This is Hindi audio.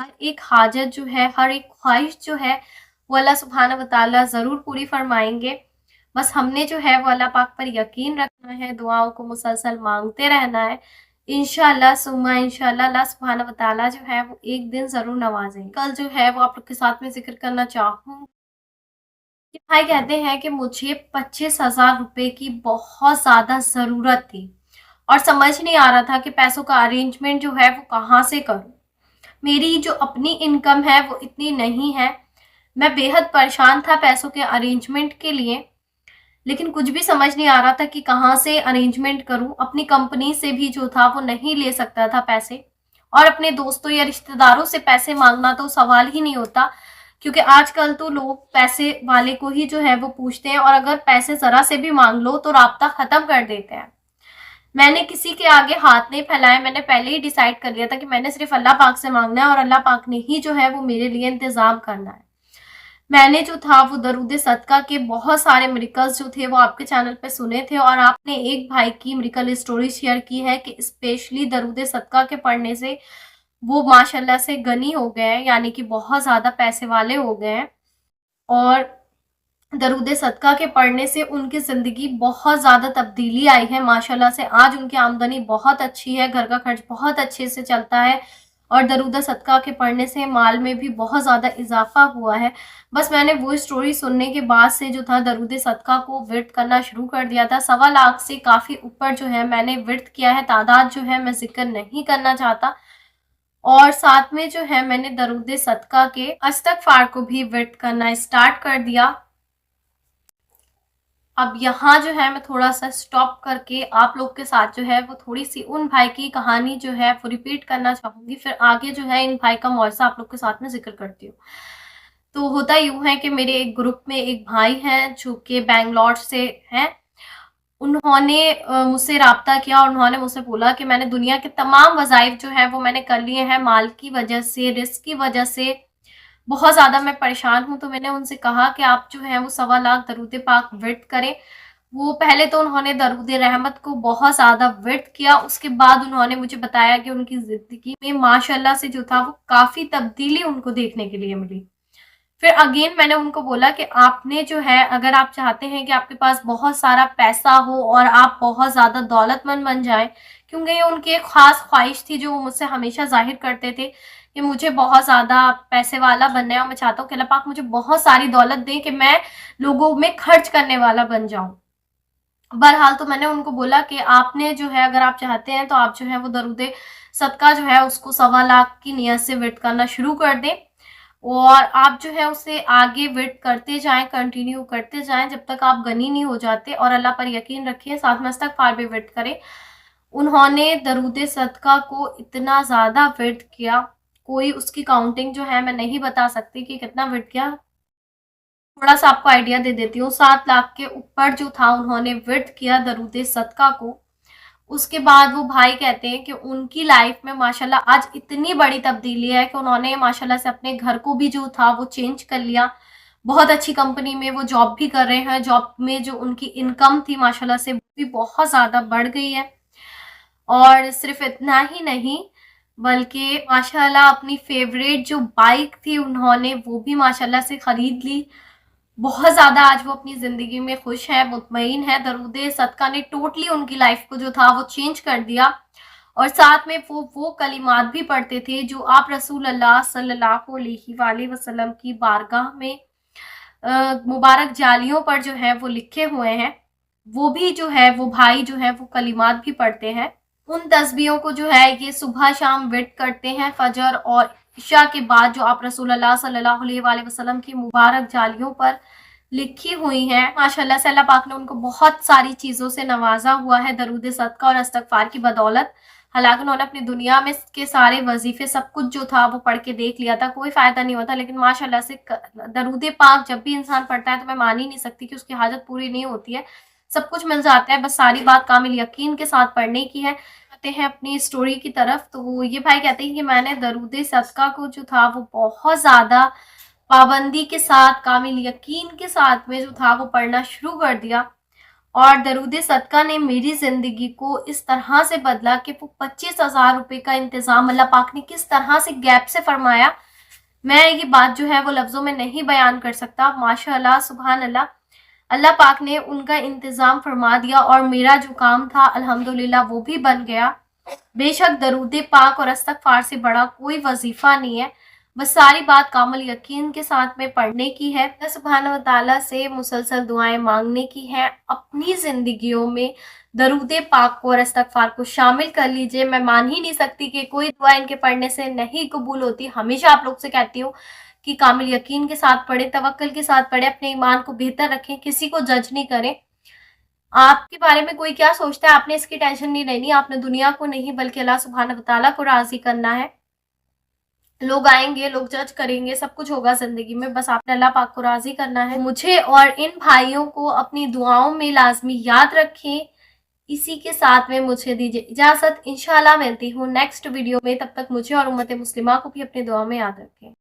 हर एक हाजत जो है, हर एक ख्वाहिश जो है, वो अल्लाह सुब्हानहू व तआला ज़रूर पूरी फरमाएँगे। बस हमने जो है वो अल्लाह पाक पर यकीन रखना है, दुआओं को मुसलसल माँगते रहना है। इंशाअल्लाह सुम्मा इंशाअल्लाह अल्लाह सुब्हानहू व तआला जो है वो एक दिन ज़रूर नवाज़ेंगे। कल जो है वो आप लोग के साथ में ज़िक्र करना चाहूँ कि भाई कहते हैं कि मुझे 25,000 रुपए की बहुत ज़्यादा ज़रूरत थी और समझ नहीं आ रहा था कि पैसों का अरेंजमेंट जो है वो कहाँ से करूँ। मेरी जो अपनी इनकम है वो इतनी नहीं है। मैं बेहद परेशान था पैसों के अरेंजमेंट के लिए, लेकिन कुछ भी समझ नहीं आ रहा था कि कहाँ से अरेंजमेंट करूँ। अपनी कंपनी से भी जो था वो नहीं ले सकता था पैसे, और अपने दोस्तों या रिश्तेदारों से पैसे मांगना तो सवाल ही नहीं होता, क्योंकि आजकल तो लोग पैसे वाले को ही जो है वो पूछते हैं, और अगर पैसे जरा से भी मांग लो तो राब्ता खत्म कर देते हैं। मैंने किसी के आगे हाथ नहीं फैलाए, मैंने पहले ही डिसाइड कर लिया था कि मैंने सिर्फ अल्लाह पाक से मांगना है और अल्लाह पाक ने ही जो है वो मेरे लिए इंतजाम करना है। मैंने जो था वो दरूद सदका के बहुत सारे मिरेकल्स जो थे वो आपके चैनल पे सुने थे, और आपने एक भाई की मिरेकल स्टोरी शेयर की है कि स्पेशली दरूद सदका के पढ़ने से वो माशाल्लाह से गनी हो गए हैं, यानी कि बहुत ज़्यादा पैसे वाले हो गए हैं। और दरूद सदका के पढ़ने से उनकी ज़िंदगी बहुत ज़्यादा तब्दीली आई है माशाल्लाह से। आज उनकी आमदनी बहुत अच्छी है, घर का खर्च बहुत अच्छे से चलता है, और दरूद सदका के पढ़ने से माल में भी बहुत ज़्यादा इजाफा हुआ है। बस मैंने वो स्टोरी सुनने के बाद से जो था दरूद सदका को विर्द करना शुरू कर दिया था। 1.25 लाख से काफ़ी ऊपर जो है मैंने विर्द किया है, तादाद जो है मैं ज़िक्र नहीं करना चाहता। और साथ में जो है मैंने दरूद सदका के इस्तग़फ़ार को भी विर्द करना स्टार्ट कर दिया। अब यहाँ जो है मैं थोड़ा-सा स्टॉप करके आप लोग के साथ जो है वो थोड़ी-सी उन भाई की कहानी जो है वो रिपीट करना चाहूँगी, फिर आगे जो है इन भाई का मौइज़ा आप लोग के साथ में ज़िक्र करती हूँ। तो होता यूँ है कि मेरे एक ग्रुप में एक भाई हैं जो कि बैंगलोर से हैं। उन्होंने मुझसे राब्ता किया और उन्होंने मुझसे बोला कि मैंने दुनिया के तमाम वज़ाइफ जो हैं वो मैंने कर लिए हैं, माल की वजह से, रिस्क की वजह से बहुत ज़्यादा मैं परेशान हूँ। तो मैंने उनसे कहा कि आप जो है वो 1.25 लाख दरूद पाक विर्द करें। वो पहले तो उन्होंने दरूद रहमत को बहुत ज़्यादा विर्द किया, उसके बाद उन्होंने मुझे बताया कि उनकी ज़िंदगी में माशाल्लाह से जो था वो काफ़ी तब्दीली उनको देखने के लिए मिली। फिर अगेन मैंने उनको बोला कि आपने जो है, अगर आप चाहते हैं कि आपके पास बहुत सारा पैसा हो और आप बहुत ज़्यादा दौलतमंद बन जाएँ, क्योंकि ये उनकी एक ख़ास ख्वाहिश थी जो वो मुझसे हमेशा ज़ाहिर करते थे कि मुझे बहुत ज़्यादा पैसे वाला बनना है और मैं चाहता हूँ कि अल्लाह पाक मुझे बहुत सारी दौलत दे कि मैं लोगों में खर्च करने वाला बन जाऊँ। बहरहाल तो मैंने उनको बोला कि आपने जो है, अगर आप चाहते हैं तो आप जो है वो दरूद सदका जो है उसको 1.25 लाख की नियत से विर्द करना शुरू कर दें, और आप जो है उसे आगे विर्द करते जाएँ, कंटिन्यू करते जाएँ जब तक आप गनी नहीं हो जाते, और अल्लाह पर यकीन रखिए, साथ में इस्तग़फ़ार भी विर्द करें। उन्होंने दरूद सदका को इतना ज़्यादा विर्द किया, कोई उसकी काउंटिंग जो है मैं नहीं बता सकती कि कितना विर्द किया। थोड़ा-सा आपको आइडिया दे देती हूँ, 7 लाख के ऊपर जो था उन्होंने विर्द किया दरूद सदका को। उसके बाद वो भाई कहते हैं कि उनकी लाइफ में माशाल्लाह आज इतनी बड़ी तब्दीली है कि उन्होंने माशाल्लाह से अपने घर को भी जो था वो चेंज कर लिया। बहुत अच्छी कंपनी में वो जॉब भी कर रहे हैं, जॉब में जो उनकी इनकम थी माशाल्लाह से वो भी बहुत ज़्यादा बढ़ गई है। और सिर्फ इतना ही नहीं, बल्कि माशाल्लाह अपनी फेवरेट जो बाइक थी उन्होंने वो भी माशाल्लाह से खरीद ली। बहुत ज़्यादा आज वो अपनी ज़िंदगी में खुश है, मुतमईन है। दरूद सदका ने टोटली उनकी लाइफ को जो था वो चेंज कर दिया, और साथ में वो कलिमात भी पढ़ते थे जो आप रसूल अल्लाह सल्लल्लाहु अलैहि वसल्लम की बारगाह में मुबारक जालियों पर जो है वो लिखे हुए हैं। वो भी जो है वो भाई जो है वो कलिमात भी पढ़ते हैं। उन तस्बीहों को जो है ये सुबह शाम विर्द करते हैं, फजर और इशा के बाद जो आप रसूल अल्लाह सल्लल्लाहु अलैहि वसल्लम की मुबारक जालियों पर लिखी हुई हैं। माशाल्लाह से अल्लाह पाक ने उनको बहुत सारी चीज़ों से नवाजा हुआ है दरूद सदका और इस्तग़फ़ार की बदौलत। हालांकि उन्होंने अपनी दुनिया में के सारे वजीफे सब कुछ जो था वो पढ़ के देख लिया था, कोई फ़ायदा नहीं होता, लेकिन माशाल्लाह से दरूद पाक जब भी इंसान पढ़ता है तो मैं मान ही नहीं सकती कि उसकी हाजत पूरी नहीं होती है। सब कुछ मिल जाता है, बस सारी बात कामिल यकीन के साथ पढ़ने की है। आते हैं अपनी स्टोरी की तरफ। तो ये भाई कहते हैं कि मैंने दरूद सदका को जो था वो बहुत ज़्यादा पाबंदी के साथ, कामिल यकीन के साथ में जो था वो पढ़ना शुरू कर दिया, और दरूद सदका ने मेरी ज़िंदगी को इस तरह से बदला कि वो 25,000 रुपए का इंतज़ाम अल्लाह पाक ने किस तरह से गैप से फरमाया, मैं ये बात जो है वो लफ्ज़ों में नहीं बयान कर सकता। माशाअल्लाह, सुभान अल्लाह। अल्लाह पाक ने उनका इंतज़ाम फरमा दिया और मेरा जो काम था अल्हम्दुलिल्लाह वो भी बन गया। बेशक दरूद पाक और इस्तग़फ़ार से बड़ा कोई वजीफ़ा नहीं है, बस सारी बात कामिल यकीन के साथ में पढ़ने की है। अल्लाह सुब्हानहू व तआला से मुसलसल दुआएं मांगने की है। अपनी ज़िंदगियों में दरूद पाक को और इस्तग़फ़ार को शामिल कर लीजिए। मैं मान ही नहीं सकती कि कोई दुआ इनके पढ़ने से नहीं कबूल होती। हमेशा आप लोग से कहती हूँ कि कामिल यकीन के साथ पढ़ें, तवक्कुल के साथ पढ़ें, अपने ईमान को बेहतर रखें, किसी को जज नहीं करें। आपके बारे में कोई क्या सोचता है आपने इसकी टेंशन नहीं लेनी। आपने दुनिया को नहीं बल्कि अल्लाह सुब्हानहू व तआला को राज़ी करना है। लोग आएंगे, लोग जज करेंगे, सब कुछ होगा ज़िंदगी में, बस आपने अल्लाह पाक को राज़ी करना है। मुझे और इन भाइयों को अपनी दुआओं में लाज़मी याद रखें। इसी के साथ में मुझे दीजिए इजाज़त। इंशाअल्लाह मिलती हूँ नेक्स्ट वीडियो में, तब तक मुझे और उम्मत मुस्लिमा को भी अपनी दुआ में याद रखें।